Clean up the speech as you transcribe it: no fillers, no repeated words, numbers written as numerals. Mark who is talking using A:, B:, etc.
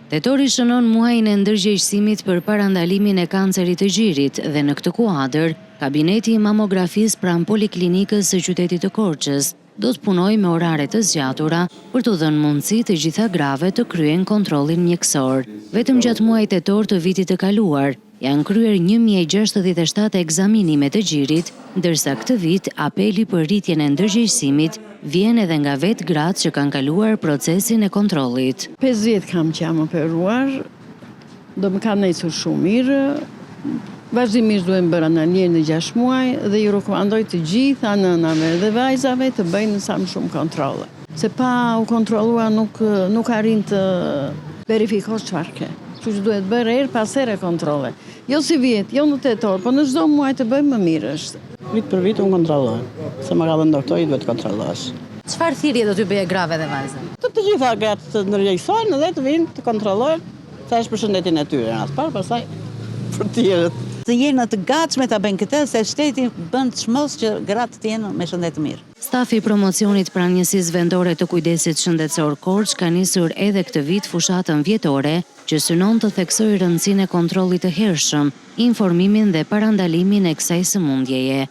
A: Tetori shënon muajin e ndërgjegjësimit për parandalimin e kancerit të gjirit dhe në këtë kuadër, kabineti i mamografisë pranë Poliklinikës së qytetit të Korçës do të punojë me orare të zgjatura për të dhënë mundësi të gjitha grave të kryejnë kontrollin mjekësor. Vetëm gjatë muajit tetor të vitit të kaluar, janë kryer 1067 ekzaminime të gjirit, ndërsa këtë vit apeli për rritjen e ndërgjegjësimit vjen edhe nga vetë gratë që kanë kaluar procesin e kontrollit.
B: 50 kam që jam operuar, do më kanë nejsur shumë mirë, vazhdimisht duhem bërë analizë në 6 muaj dhe ju rekomandoj të gjitha nënave dhe vajzave të bëjnë sa më shumë kontrolle. Se pa u kontrolluar nuk arrin të verifikosh çfarë ke. Kështu që duhet bërë herë pas here kontrolle. Jo si vjet, jo në tetor, po në çdo muaj të bëjmë më mirë është.
C: Vit për vit unë kontrolloj. Se më ka dhënë doktori duhet të kontrollosh.
A: Çfarë thirrje do t'ju bëjë grave dhe vajzave?
C: Të gjitha gratë të ndërgjegjësohen dhe të vinë të kontrollojnë sa është përshëndetjen e tyre në atë parë, pastaj për tjerët.
D: Të jenë të gatshme ta bëjnë këtë se shteti bën çmos që gratë të jenë me shëndet të mirë.
A: Stafi i promocionit pranë njësisë vendore të kujdesit shëndetësor Korç ka nisur edhe këtë vit fushatën vjetore që synon të theksojë rëndësinë e kontrollit të hershëm, informimin dhe parandalimin e kësaj sëmundjeje.